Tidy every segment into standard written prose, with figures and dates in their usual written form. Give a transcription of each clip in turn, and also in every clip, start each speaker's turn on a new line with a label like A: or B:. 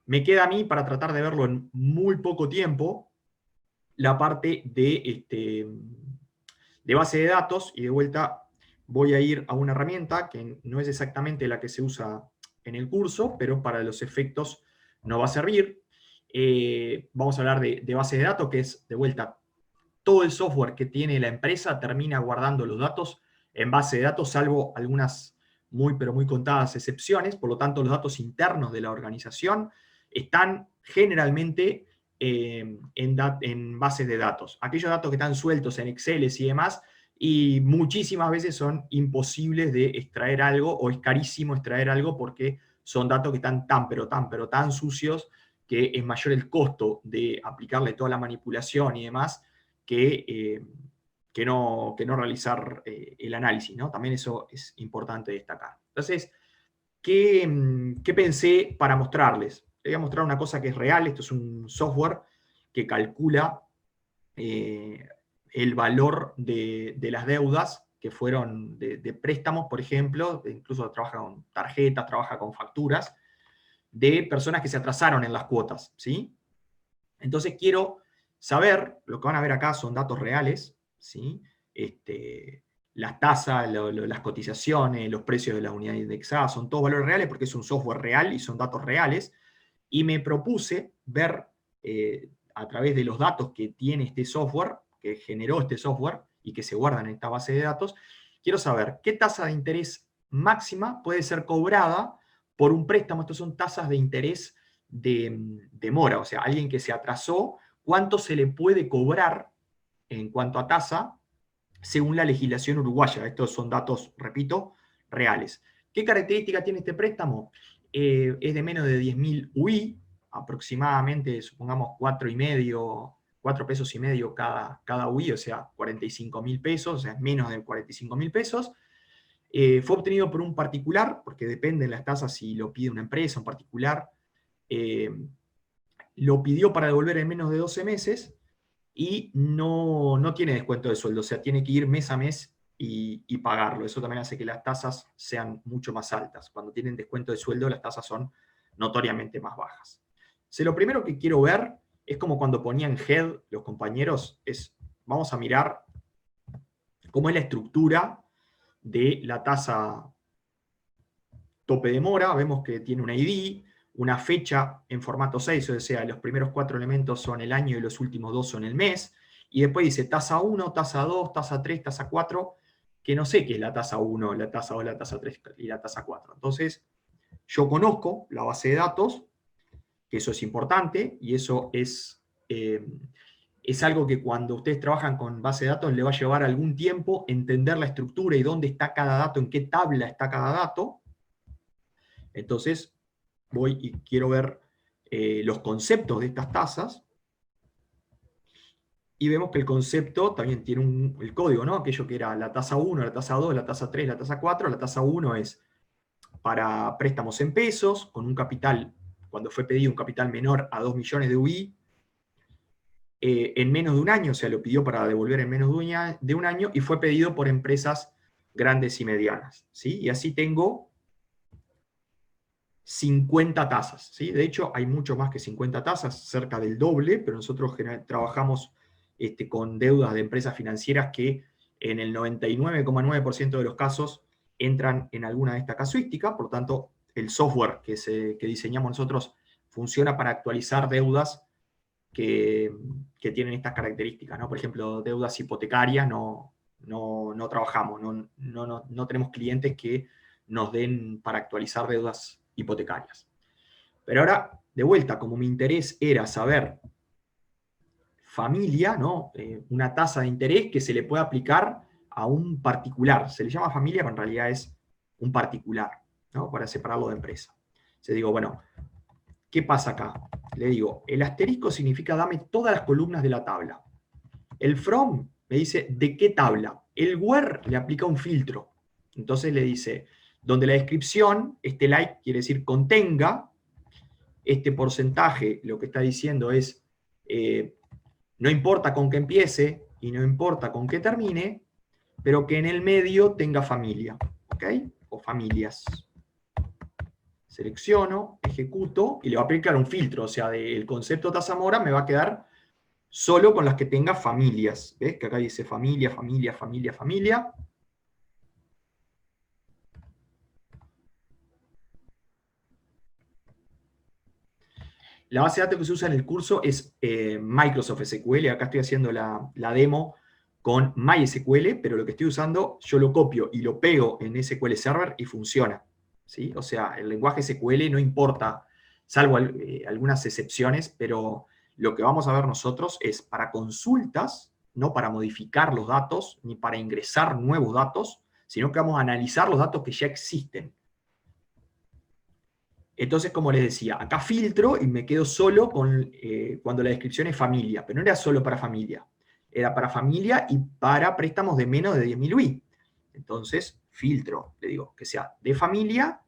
A: Me queda a mí, para tratar de verlo en muy poco tiempo, la parte de base de datos, y de vuelta voy a ir a una herramienta que no es exactamente la que se usa en el curso, pero para los efectos nos va a servir. Vamos a hablar de base de datos, que es, de vuelta, todo el software que tiene la empresa termina guardando los datos en base de datos, salvo algunas muy, pero muy contadas excepciones. Por lo tanto, los datos internos de la organización están generalmente en bases de datos. Aquellos datos que están sueltos en Excel y demás, y muchísimas veces son imposibles de extraer algo, o es carísimo extraer algo porque son datos que están tan, pero tan, pero tan sucios que es mayor el costo de aplicarle toda la manipulación y demás que no realizar el análisis, ¿no? También eso es importante destacar. Entonces, ¿qué pensé para mostrarles? Les voy a mostrar una cosa que es real. Esto es un software que calcula el valor de las deudas que fueron de préstamos, por ejemplo, incluso trabaja con tarjetas, trabaja con facturas, de personas que se atrasaron en las cuotas, ¿sí? Entonces quiero saber, lo que van a ver acá son datos reales, ¿sí? Las tasas, las cotizaciones, los precios de las unidades indexadas, son todos valores reales porque es un software real y son datos reales. Y me propuse ver a través de los datos que tiene este software, que generó este software y que se guardan en esta base de datos, quiero saber qué tasa de interés máxima puede ser cobrada por un préstamo. Estos son tasas de interés de mora, o sea, alguien que se atrasó, cuánto se le puede cobrar en cuanto a tasa según la legislación uruguaya. Estos son datos, repito, reales. ¿Qué característica tiene este préstamo? Es de menos de 10.000 UI, aproximadamente, supongamos 4 pesos y medio cada UI, o sea, 45.000 pesos, o sea, menos de 45.000 pesos. Fue obtenido por un particular, porque dependen las tasas si lo pide una empresa, un particular. Lo pidió para devolver en menos de 12 meses y no tiene descuento de sueldo, o sea, tiene que ir mes a mes y pagarlo. Eso también hace que las tasas sean mucho más altas. Cuando tienen descuento de sueldo, las tasas son notoriamente más bajas. Lo primero que quiero ver es como cuando ponían head los compañeros, vamos a mirar cómo es la estructura de la tasa tope de mora. Vemos que tiene un ID, una fecha en formato 6, o sea, los primeros 4 elementos son el año y los últimos 2 son el mes, y después dice tasa 1, tasa 2, tasa 3, tasa 4, que no sé qué es la tasa 1, la tasa 2, la tasa 3 y la tasa 4. Entonces, yo conozco la base de datos, que eso es importante, y eso es algo que cuando ustedes trabajan con base de datos le va a llevar algún tiempo entender la estructura y dónde está cada dato, en qué tabla está cada dato. Entonces, voy y quiero ver los conceptos de estas tasas, y vemos que el concepto también tiene el código, ¿no? Aquello que era la tasa 1, la tasa 2, la tasa 3, la tasa 4. La tasa 1 es para préstamos en pesos, con un capital, cuando fue pedido un capital menor a 2 millones de UI, en menos de un año, o sea, lo pidió para devolver en menos de un año, y fue pedido por empresas grandes y medianas, ¿sí? Y así tengo 50 tasas, ¿sí? De hecho, hay mucho más que 50 tasas, cerca del doble, pero nosotros trabajamos con deudas de empresas financieras que en el 99,9% de los casos entran en alguna de estas casuísticas. Por lo tanto, el software que diseñamos nosotros funciona para actualizar deudas que tienen estas características, ¿no? Por ejemplo, deudas hipotecarias no trabajamos, no tenemos clientes que nos den para actualizar deudas hipotecarias. Pero ahora, de vuelta, como mi interés era saber familia, ¿no? Una tasa de interés que se le puede aplicar a un particular. Se le llama familia, pero en realidad es un particular, ¿no? Para separarlo de empresa. Entonces digo, bueno, ¿qué pasa acá? Le digo, el asterisco significa dame todas las columnas de la tabla. El from me dice de qué tabla. El where le aplica un filtro. Entonces le dice, donde la descripción, este like quiere decir contenga, este porcentaje lo que está diciendo es, no importa con qué empiece y no importa con qué termine, pero que en el medio tenga familia, ¿ok? O familias. Selecciono, ejecuto y le voy a aplicar un filtro, o sea, del concepto tasa mora me va a quedar solo con las que tenga familias. ¿Ves? Que acá dice familia, familia, familia, familia. La base de datos que se usa en el curso es Microsoft SQL. Acá estoy haciendo la demo con MySQL, pero lo que estoy usando, yo lo copio y lo pego en SQL Server y funciona. ¿Sí? O sea, el lenguaje SQL no importa, salvo algunas excepciones, pero lo que vamos a ver nosotros es para consultas, no para modificar los datos, ni para ingresar nuevos datos, sino que vamos a analizar los datos que ya existen. Entonces, como les decía, acá filtro y me quedo solo con cuando la descripción es familia, pero no era solo para familia, era para familia y para préstamos de menos de 10.000 UI. Entonces, filtro, le digo, que sea de familia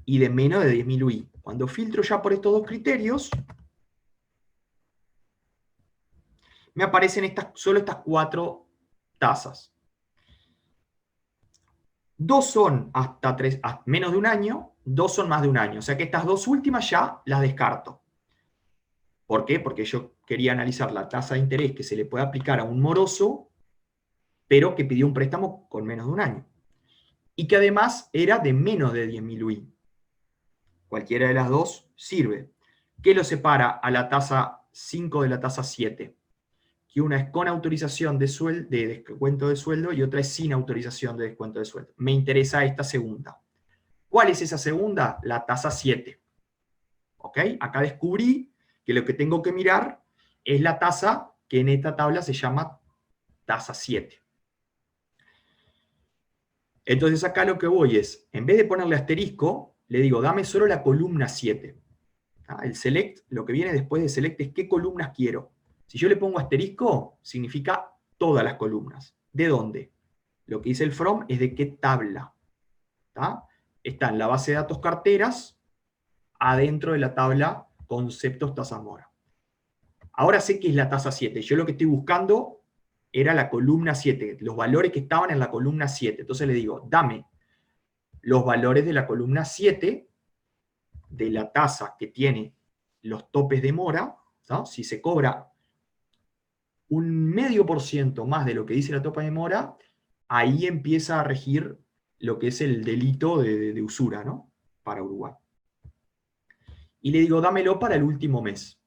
A: y de menos de 10.000 UI. Cuando filtro ya por estos dos criterios, me aparecen solo estas 4 tasas. 2 son hasta menos de un año, 2 son más de un año. O sea que estas 2 últimas ya las descarto. ¿Por qué? Porque yo quería analizar la tasa de interés que se le puede aplicar a un moroso, pero que pidió un préstamo con menos de un año. Y que además era de menos de 10.000 UI. Cualquiera de las dos sirve. ¿Qué lo separa a la tasa 5 de la tasa 7? Que una es con autorización de descuento de sueldo y otra es sin autorización de descuento de sueldo. Me interesa esta segunda. ¿Cuál es esa segunda? La tasa 7. ¿Ok? Acá descubrí que lo que tengo que mirar es la tasa que en esta tabla se llama tasa 7. Entonces acá lo que voy es, en vez de ponerle asterisco, le digo, dame solo la columna 7. El select, lo que viene después de select es qué columnas quiero. Si yo le pongo asterisco, significa todas las columnas. ¿De dónde? Lo que dice el from es de qué tabla. Está en la base de datos carteras, adentro de la tabla conceptos tasa mora. Ahora sé que es la tasa 7. Yo lo que estoy buscando era la columna 7, los valores que estaban en la columna 7. Entonces le digo, dame los valores de la columna 7 de la tasa que tiene los topes de mora, ¿no? Si se cobra un 0,5% más de lo que dice la topa de mora, ahí empieza a regir lo que es el delito de usura, ¿no? Para Uruguay. Y le digo, dámelo para el último mes,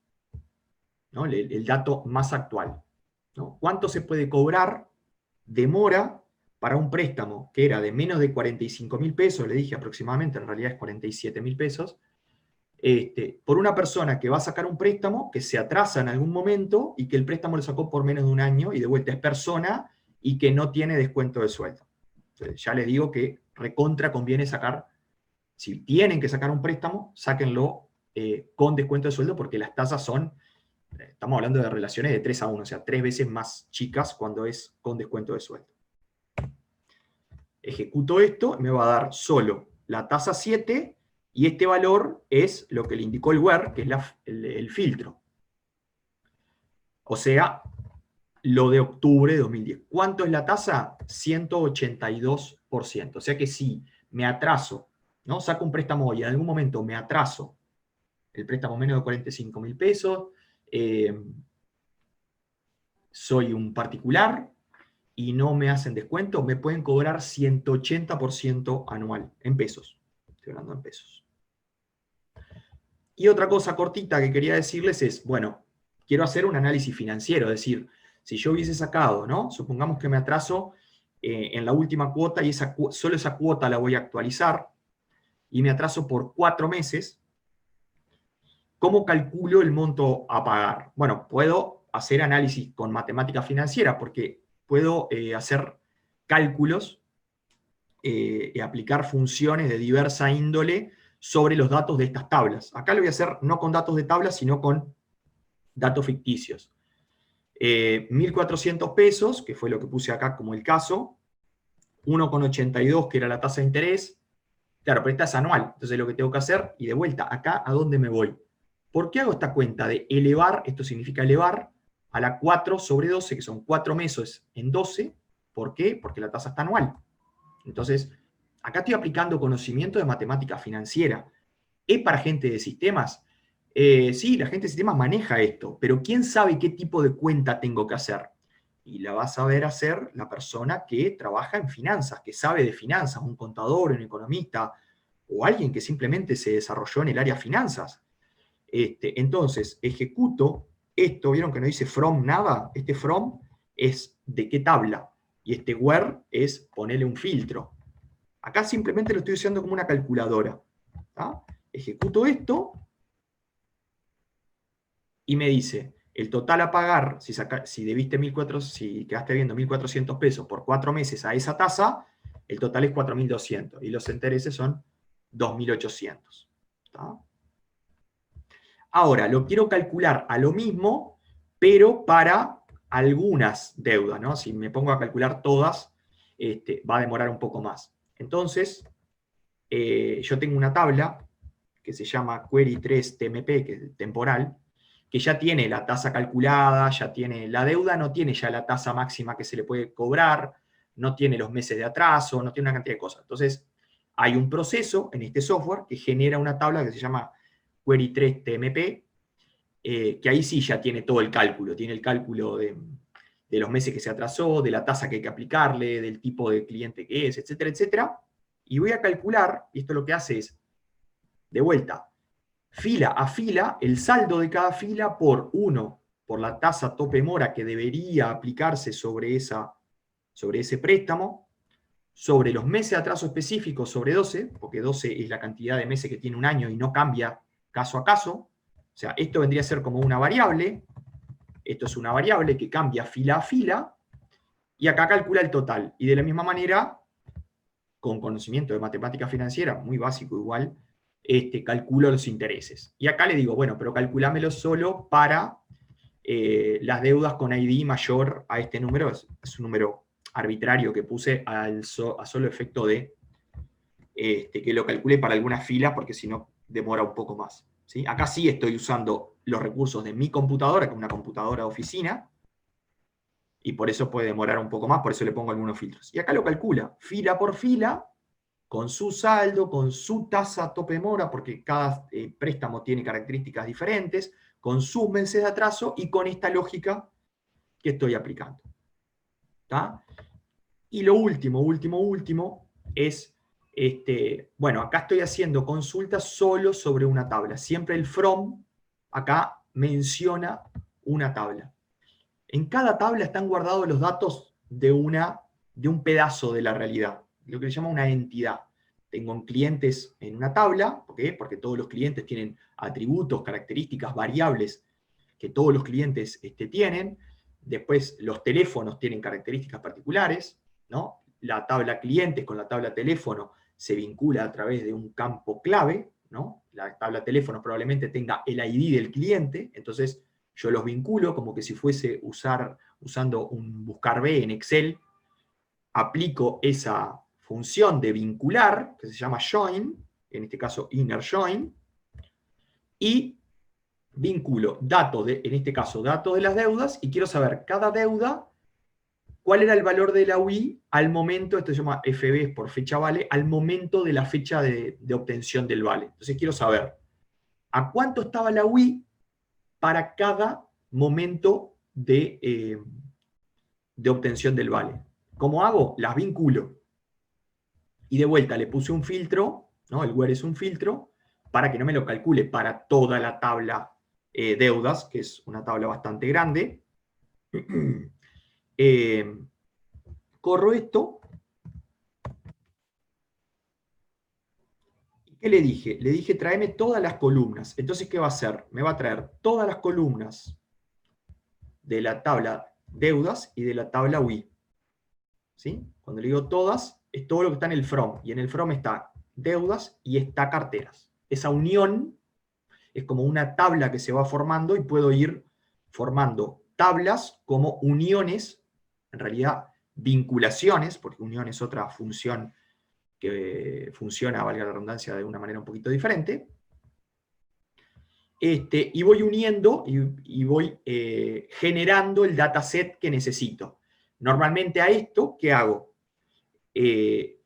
A: ¿no? El dato más actual, ¿no? ¿Cuánto se puede cobrar de mora para un préstamo que era de menos de 45.000 pesos? Le dije aproximadamente, en realidad es 47.000 pesos, por una persona que va a sacar un préstamo, que se atrasa en algún momento y que el préstamo lo sacó por menos de un año y de vuelta es persona y que no tiene descuento de sueldo. Entonces, ya les digo que recontra conviene sacar, si tienen que sacar un préstamo, sáquenlo con descuento de sueldo porque las tasas son, estamos hablando de relaciones de 3 a 1, o sea, 3 veces más chicas cuando es con descuento de sueldo. Ejecuto esto, me va a dar solo la tasa 7 y este valor es lo que le indicó el where, que es el filtro. O sea, lo de octubre de 2010. ¿Cuánto es la tasa? 182%. O sea que si me atraso, ¿no? Saco un préstamo hoy, en algún momento me atraso, el préstamo menos de 45.000 pesos, soy un particular y no me hacen descuento, me pueden cobrar 180% anual, en pesos. Estoy hablando en pesos. Y otra cosa cortita que quería decirles es, bueno, quiero hacer un análisis financiero, es decir, si yo hubiese sacado, ¿no? Supongamos que me atraso en la última cuota y solo esa cuota la voy a actualizar y me atraso por 4 meses, ¿cómo calculo el monto a pagar? Bueno, puedo hacer análisis con matemática financiera porque puedo hacer cálculos y aplicar funciones de diversa índole sobre los datos de estas tablas. Acá lo voy a hacer no con datos de tablas, sino con datos ficticios. 1.400 pesos, que fue lo que puse acá como el caso, 1,82, que era la tasa de interés. Claro, pero esta es anual, entonces lo que tengo que hacer, y de vuelta, acá, ¿a dónde me voy? ¿Por qué hago esta cuenta de elevar? Esto significa elevar a la 4 sobre 12, que son 4 meses en 12. ¿Por qué? Porque la tasa está anual. Entonces, acá estoy aplicando conocimiento de matemática financiera. ¿Es para gente de sistemas? Sí, la gente de sistemas maneja esto, pero ¿quién sabe qué tipo de cuenta tengo que hacer? Y la va a saber hacer la persona que trabaja en finanzas, que sabe de finanzas, un contador, un economista, o alguien que simplemente se desarrolló en el área finanzas. Entonces, ejecuto esto, ¿vieron que no dice from nada? Este from es de qué tabla, y este where es ponerle un filtro. Acá simplemente lo estoy usando como una calculadora. ¿Tá? Ejecuto esto, y me dice, el total a pagar, si debiste 1.400, si quedaste viendo 1.400 pesos por 4 meses a esa tasa, el total es 4.200, y los intereses son 2.800. ¿Tá? Ahora, lo quiero calcular a lo mismo, pero para algunas deudas, ¿no? Si me pongo a calcular todas, va a demorar un poco más. Entonces, yo tengo una tabla que se llama Query 3 TMP, que es temporal, que ya tiene la tasa calculada, ya tiene la deuda, no tiene ya la tasa máxima que se le puede cobrar, no tiene los meses de atraso, no tiene una cantidad de cosas. Entonces, hay un proceso en este software que genera una tabla que se llama Query 3 TMP, que ahí sí ya tiene todo el cálculo, tiene el cálculo de los meses que se atrasó, de la tasa que hay que aplicarle, del tipo de cliente que es, etcétera, etcétera. Y voy a calcular, y esto lo que hace es, de vuelta, fila a fila, el saldo de cada fila por 1, por la tasa tope mora que debería aplicarse sobre ese préstamo, sobre los meses de atraso específicos, sobre 12, porque 12 es la cantidad de meses que tiene un año y no cambia caso a caso. O sea, esto vendría a ser como una variable, esto es una variable que cambia fila a fila, y acá calcula el total. Y de la misma manera, con conocimiento de matemática financiera, muy básico igual, calculo los intereses. Y acá le digo, bueno, pero calculámelo solo para las deudas con ID mayor a este número, es un número arbitrario que puse a solo efecto de que lo calcule para algunas filas, porque si no demora un poco más. ¿Sí? Acá sí estoy usando los recursos de mi computadora, que es una computadora de oficina, y por eso puede demorar un poco más, por eso le pongo algunos filtros. Y acá lo calcula, fila por fila, con su saldo, con su tasa tope mora, porque cada préstamo tiene características diferentes, con sus meses de atraso y con esta lógica que estoy aplicando. ¿Tá? Y lo último es, bueno, acá estoy haciendo consultas solo sobre una tabla. Siempre el from acá menciona una tabla. En cada tabla están guardados los datos de un pedazo de la realidad, lo que se llama una entidad. Tengo clientes en una tabla, ¿por qué? Porque todos los clientes tienen atributos, características, variables que todos los clientes tienen. Después los teléfonos tienen características particulares, ¿no? La tabla clientes con la tabla teléfono se vincula a través de un campo clave, ¿no? La tabla teléfono probablemente tenga el ID del cliente, entonces yo los vinculo como que si fuese usando un buscar B en Excel, aplico esa función de vincular, que se llama join, en este caso inner join, y vinculo datos en este caso, datos de las deudas, y quiero saber cada deuda, cuál era el valor de la UI al momento, esto se llama FB por fecha vale, al momento de la fecha de obtención del vale. Entonces quiero saber a cuánto estaba la UI para cada momento de obtención del vale. ¿Cómo hago? Las vinculo. Y de vuelta le puse un filtro, ¿no? El where es un filtro, para que no me lo calcule para toda la tabla deudas, que es una tabla bastante grande. Corro esto. ¿Qué le dije? Le dije, tráeme todas las columnas. Entonces, ¿qué va a hacer? Me va a traer todas las columnas de la tabla deudas y de la tabla UI. ¿Sí? Cuando le digo todas, es todo lo que está en el from. Y en el from está deudas y está carteras. Esa unión es como una tabla que se va formando y puedo ir formando tablas como uniones, en realidad vinculaciones, porque unión es otra función que funciona, valga la redundancia, de una manera un poquito diferente. Y voy uniendo y voy generando el dataset que necesito. Normalmente a esto, ¿qué hago?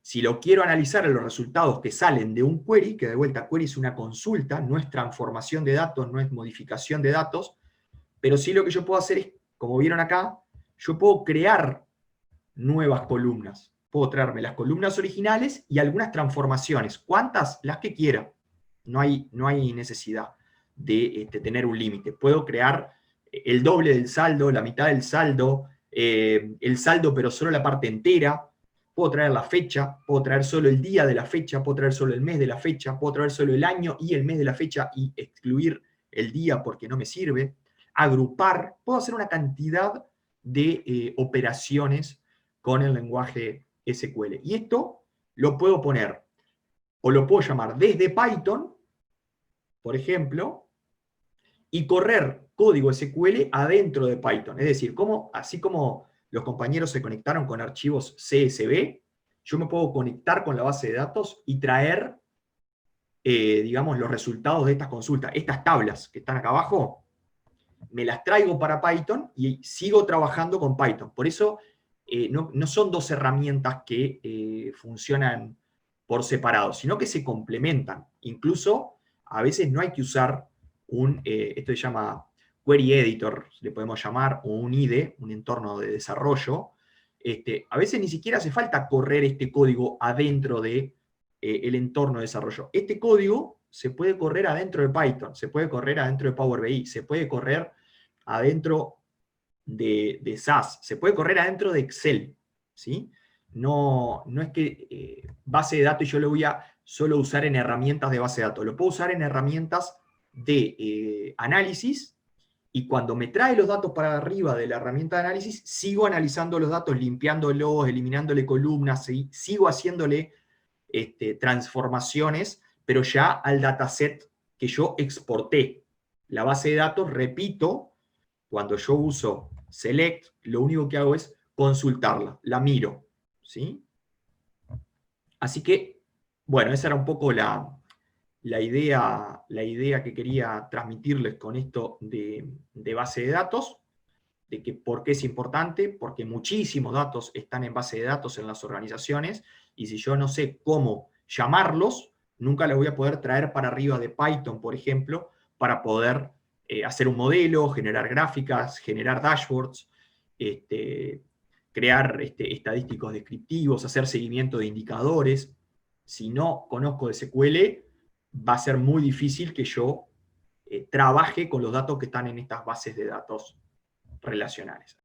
A: Si lo quiero analizar en los resultados que salen de un query, que de vuelta query es una consulta, no es transformación de datos, no es modificación de datos, pero sí lo que yo puedo hacer es, como vieron acá, yo puedo crear nuevas columnas. Puedo traerme las columnas originales y algunas transformaciones. ¿Cuántas? Las que quiera. No hay necesidad de tener un límite. Puedo crear el doble del saldo, la mitad del saldo, el saldo pero solo la parte entera. Puedo traer la fecha, puedo traer solo el día de la fecha, puedo traer solo el mes de la fecha, puedo traer solo el año y el mes de la fecha y excluir el día porque no me sirve. Agrupar, puedo hacer una cantidad de operaciones con el lenguaje SQL. Y esto lo puedo poner, o lo puedo llamar desde Python, por ejemplo, y correr código SQL adentro de Python. Es decir, así como los compañeros se conectaron con archivos CSV, yo me puedo conectar con la base de datos y traer, digamos, los resultados de estas consultas. Estas tablas que están acá abajo, me las traigo para Python y sigo trabajando con Python. Por eso no son dos herramientas que funcionan por separado, sino que se complementan. Incluso a veces no hay que usar esto se llama query editor, le podemos llamar, o un IDE, un entorno de desarrollo. A veces ni siquiera hace falta correr este código adentro de el entorno de desarrollo. Este código se puede correr adentro de Python, se puede correr adentro de Power BI, se puede correr adentro de SAS, se puede correr adentro de Excel, ¿sí? No es que base de datos yo lo voy a solo usar en herramientas de base de datos, lo puedo usar en herramientas de análisis, y cuando me trae los datos para arriba de la herramienta de análisis, sigo analizando los datos, limpiándolos, eliminándole columnas, sigo haciéndole transformaciones, pero ya al dataset que yo exporté. La base de datos, repito, cuando yo uso select, lo único que hago es consultarla, la miro, ¿sí? Así que, bueno, esa era un poco la idea que quería transmitirles con esto de base de datos, de que por qué es importante, porque muchísimos datos están en base de datos en las organizaciones, y si yo no sé cómo llamarlos, nunca los voy a poder traer para arriba de Python, por ejemplo, para poder hacer un modelo, generar gráficas, generar dashboards, crear estadísticos descriptivos, hacer seguimiento de indicadores. Si no conozco de SQL, va a ser muy difícil que yo trabaje con los datos que están en estas bases de datos relacionales.